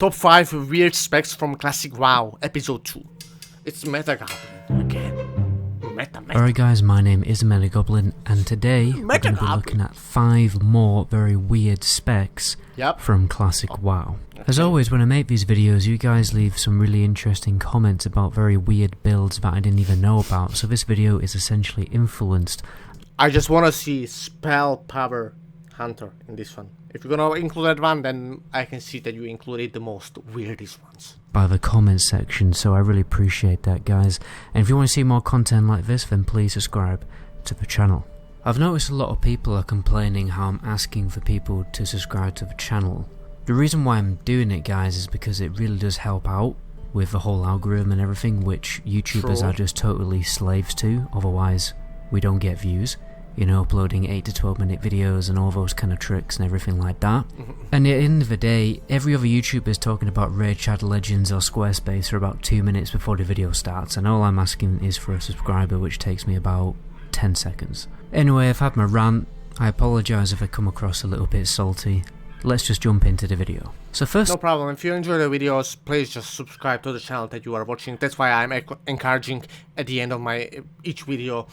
Top 5 weird specs from Classic WoW, Episode 2. It's Meta Goblin again. Meta. Alright guys, my name is Meta Goblin, and today we're going to be looking at 5 more very weird specs from Classic WoW. Okay. As always, when I make these videos, you guys leave some really interesting comments about very weird builds that I didn't even know about, so this video is essentially influenced. I just want to see Spellpower Hunter in this one. If you're gonna include that one, then I can see that you included the most weirdest ones. By the comments section, so I really appreciate that, guys. And if you want to see more content like this, then please subscribe to the channel. I've noticed a lot of people are complaining how I'm asking for people to subscribe to the channel. The reason why I'm doing it, guys, is because it really does help out with the whole algorithm and everything, which YouTubers are just totally slaves to, otherwise we don't get views. You know, uploading 8 to 12 minute videos and all those kind of tricks and everything like that. And at the end of the day, every other YouTuber is talking about Raid Shadow Legends or Squarespace for about 2 minutes before the video starts, and all I'm asking is for a subscriber, which takes me about 10 seconds. Anyway, I've had my rant. I apologise if I come across a little bit salty. Let's just jump into the video. So first... No problem. If you enjoy the videos, please just subscribe to the channel that you are watching. That's why I'm encouraging at the end of my each video.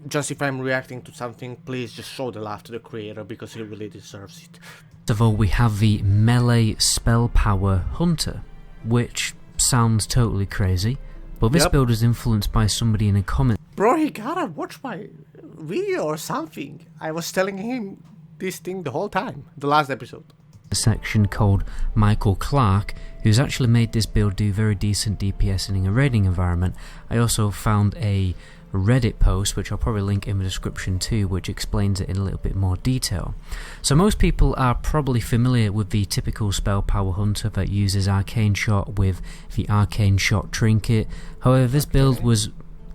Just if I'm reacting to something, please just show the love to the creator because he really deserves it. First of all, we have the Melee Spellpower Hunter, which sounds totally crazy, but this build was influenced by somebody in a comment. Bro, he gotta watch my video or something. I was telling him this thing the whole time, the last episode. A section called Michael Clark, who's actually made this build do very decent DPS in a raiding environment. I also found a Reddit post, which I'll probably link in the description too, which explains it in a little bit more detail. So most people are probably familiar with the typical Spellpower Hunter that uses Arcane Shot with the Arcane Shot trinket. However, this build was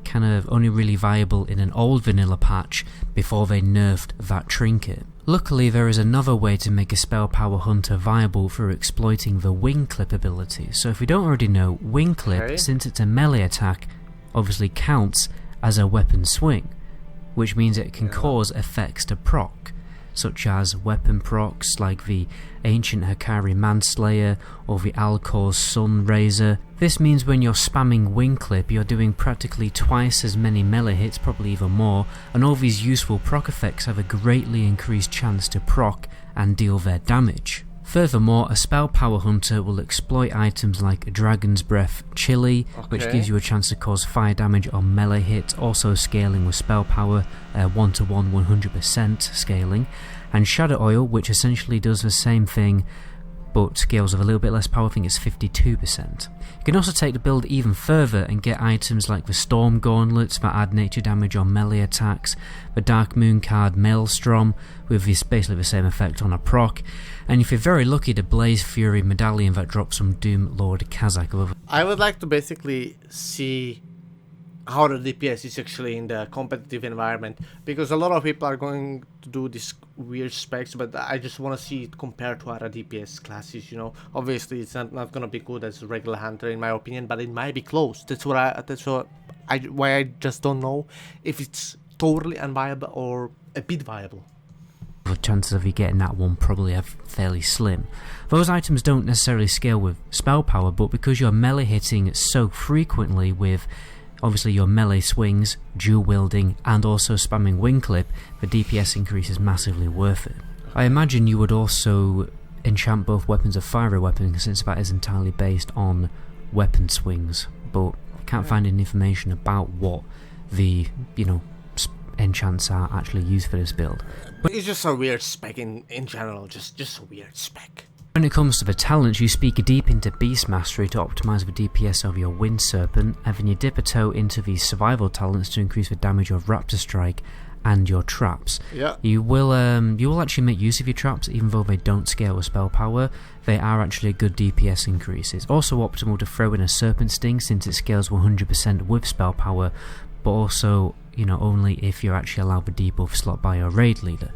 kind of only really viable in an old vanilla patch before they nerfed that trinket. Luckily, there is another way to make a Spellpower Hunter viable through exploiting the Wing Clip ability. So if you don't already know, Wing Clip, since it's a melee attack, obviously counts as a weapon swing, which means it can cause effects to proc, such as weapon procs like the Ancient Hakari Manslayer or the Alcor's Sunraiser. This means when you're spamming Wing Clip, you're doing practically twice as many melee hits, probably even more, and all these useful proc effects have a greatly increased chance to proc and deal their damage. Furthermore, a Spellpower Hunter will exploit items like Dragon's Breath Chili, which gives you a chance to cause fire damage on melee hits, also scaling with Spellpower, 1-to-1 100% scaling, and Shadow Oil, which essentially does the same thing but scales with a little bit less power. I think it's 52%. You can also take the build even further and get items like the Storm Gauntlets that add nature damage on melee attacks, the Dark Moon card Maelstrom with basically the same effect on a proc, and if you're very lucky, the Blaze Fury medallion that drops from Doom Lord Kazakh. I would like to basically see how the DPS is actually in the competitive environment, because a lot of people are going to do these weird specs, but I just want to see it compared to other DPS classes, you know. Obviously it's not gonna be good as a regular hunter in my opinion, but it might be close. That's why I just don't know if it's totally unviable or a bit viable. The chances of you getting that one probably are fairly slim. Those items don't necessarily scale with spell power, but because you're melee hitting so frequently with obviously your melee swings, dual wielding, and also spamming Wing Clip, the DPS increase is massively worth it. I imagine you would also enchant both weapons of fiery weapons, since that is entirely based on weapon swings, but I can't find any information about what the, enchants are actually used for this build. But it's just a weird spec in general, just a weird spec. When it comes to the talents, you speak deep into Beast Mastery to optimize the DPS of your Wind Serpent, and then you dip a toe into the survival talents to increase the damage of Raptor Strike and your traps. You will actually make use of your traps, even though they don't scale with spell power. They are actually a good DPS increase. It's also optimal to throw in a Serpent Sting, since it scales 100% with spell power, but also only if you're actually allowed the debuff slot by your raid leader.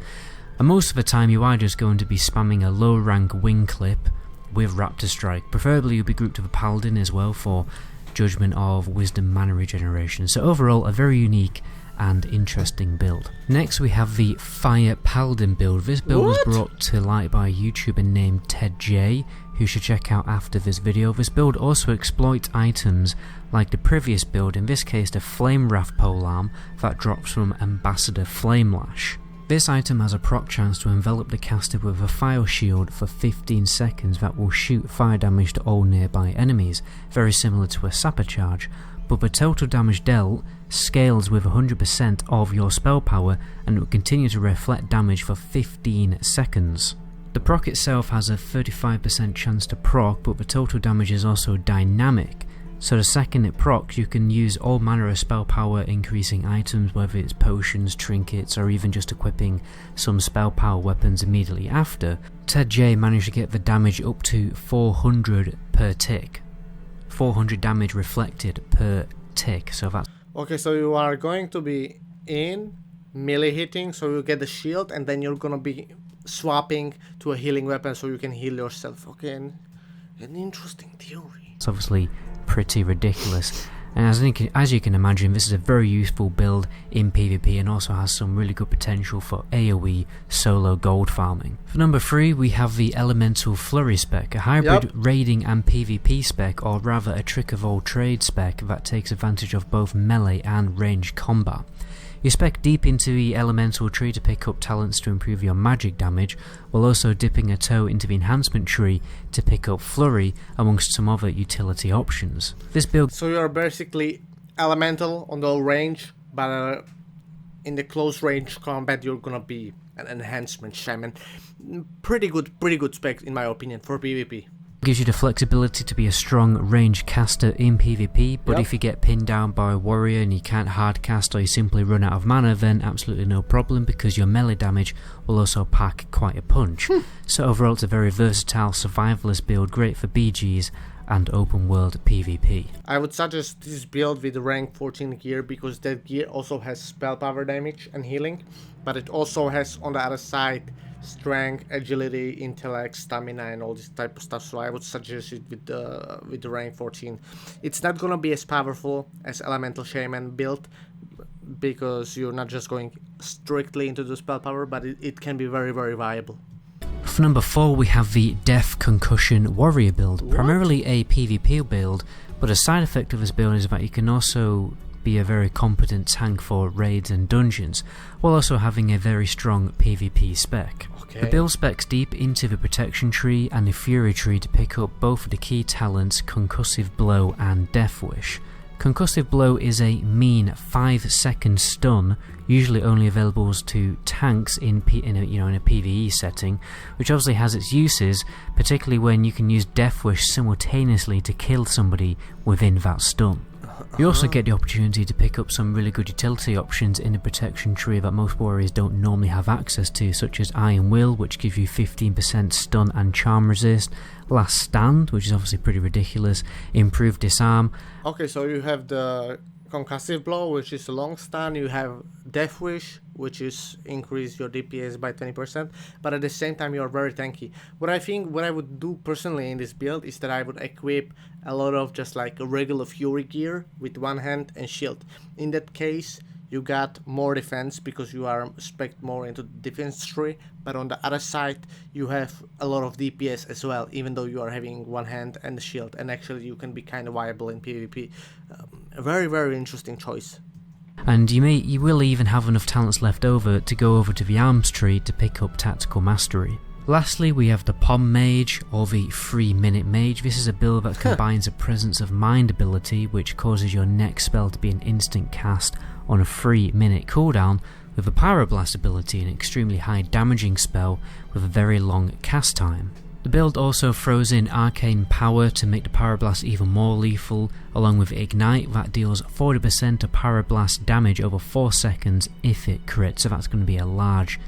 And most of the time you are just going to be spamming a low rank Wing Clip with Raptor Strike. Preferably you'll be grouped with a Paladin as well for Judgment of Wisdom mana regeneration. So overall a very unique and interesting build. Next we have the Fire Paladin build. This build was brought to light by a YouTuber named Ted J, you should check out after this video. This build also exploits items like the previous build, in this case the Flame Wrath polearm that drops from Ambassador Flamelash. This item has a proc chance to envelop the caster with a fire shield for 15 seconds that will shoot fire damage to all nearby enemies, very similar to a Sapper charge, but the total damage dealt scales with 100% of your spell power and will continue to reflect damage for 15 seconds. The proc itself has a 35% chance to proc, but the total damage is also dynamic. So the second it procs, you can use all manner of spell power increasing items, whether it's potions, trinkets, or even just equipping some spell power weapons immediately after. Ted J managed to get the damage up to 400 per tick. 400 damage reflected per tick, so that's... Okay, so you are going to be in melee hitting, so you get the shield, and then you're gonna be swapping to a healing weapon so you can heal yourself. Okay, an interesting theory. It's obviously pretty ridiculous, and as you can imagine, this is a very useful build in PvP and also has some really good potential for AoE solo gold farming. For number 3 we have the Elemental Flurry spec, a hybrid raiding and PvP spec, or rather a trick of all trades spec that takes advantage of both melee and ranged combat. You spec deep into the elemental tree to pick up talents to improve your magic damage, while also dipping a toe into the enhancement tree to pick up Flurry, amongst some other utility options. This build... So you're basically elemental on the range, but in the close range combat you're gonna be an enhancement shaman. Pretty good spec in my opinion for PvP. Gives you the flexibility to be a strong range caster in PvP, but if you get pinned down by a warrior and you can't hard cast or you simply run out of mana, then absolutely no problem, because your melee damage will also pack quite a punch. So overall it's a very versatile survivalist build, great for BGs and open world PvP. I would suggest this build with rank 14 gear, because that gear also has spell power damage and healing, but it also has on the other side strength, agility, intellect, stamina, and all this type of stuff. So I would suggest it with the rank 14. It's not gonna be as powerful as Elemental Shaman build, because you're not just going strictly into the spell power, but it can be very viable. For number 4 we have the Death Concussion Warrior build, primarily a PvP build, but a side effect of this build is that you can also be a very competent tank for raids and dungeons, while also having a very strong PvP spec. The build specs deep into the protection tree and the fury tree to pick up both of the key talents Concussive Blow and Death Wish. Concussive Blow is a mean 5-second stun, usually only available to tanks in a PvE setting, which obviously has its uses, particularly when you can use Death Wish simultaneously to kill somebody within that stun. You also get the opportunity to pick up some really good utility options in the protection tree that most warriors don't normally have access to, such as Iron Will, which gives you 15% stun and charm resist, Last Stand, which is obviously pretty ridiculous, Improved Disarm. Okay, so you have the Concussive Blow, which is a long stun, you have Death Wish, which is increase your DPS by 20%, but at the same time you are very tanky. What I would do personally in this build is that I would equip a lot of just like a regular Fury gear with one hand and shield. In that case you got more defense because you are spec more into the defense tree, but on the other side you have a lot of DPS as well, even though you are having one hand and the shield, and actually you can be kind of viable in PvP. A very interesting choice. And you will even have enough talents left over to go over to the arms tree to pick up Tactical Mastery. Lastly, we have the POM Mage, or the 3-minute Mage. This is a build that combines a Presence of Mind ability, which causes your next spell to be an instant cast on a 3-minute cooldown, with a Pyroblast ability, an extremely high damaging spell with a very long cast time. The build also throws in Arcane Power to make the Pyroblast even more lethal, along with Ignite that deals 40% of Pyroblast damage over 4 seconds if it crits, so that's going to be a large,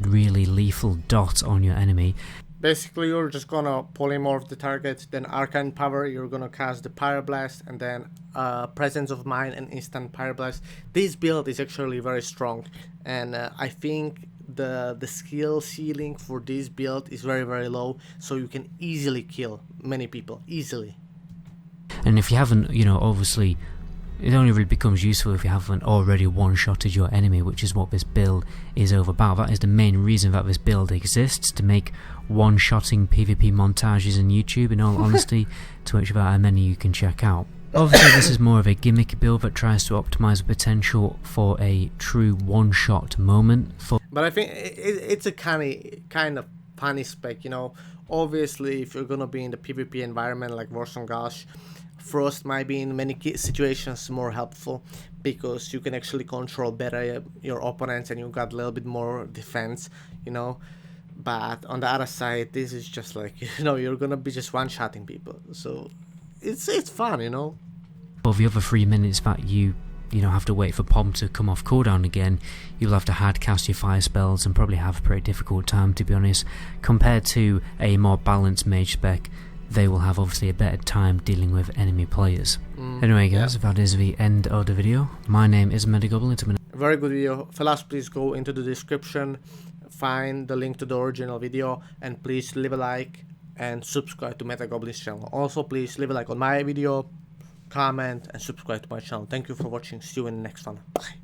really lethal dot on your enemy. Basically you're just gonna polymorph the target, then Arcane Power, you're gonna cast the Pyroblast, and then Presence of Mind and instant Pyroblast. This build is actually very strong, and I think the skill ceiling for this build is very low, so you can easily kill many people, easily. And if you haven't, obviously it only really becomes useful if you haven't already one-shotted your enemy, which is what this build is over about. That is the main reason that this build exists, to make one-shotting PvP montages on YouTube, in all honesty, to which there are many you can check out. Obviously this is more of a gimmicky build that tries to optimize the potential for a true one-shot moment. But I think it's a kind of funny spec, you know. Obviously, if you're gonna be in the PvP environment like Warr and Gosh, Frost might be in many situations more helpful, because you can actually control better your opponents and you got a little bit more defense, you know. But on the other side, this is just like, you know, you're gonna be just one-shotting people, so it's fun, you know. For the other 3 minutes that you have to wait for POM to come off cooldown again, you'll have to hard cast your fire spells and probably have a pretty difficult time, to be honest. Compared to a more balanced mage spec, they will have obviously a better time dealing with enemy players. Anyway guys, that is the end of the video. My name is Metagoblin. Very good video. Fellas, please go into the description, find the link to the original video, and please leave a like and subscribe to Metagoblin's channel. Also, please leave a like on my video, comment, and subscribe to my channel. Thank you for watching. See you in the next one. Bye.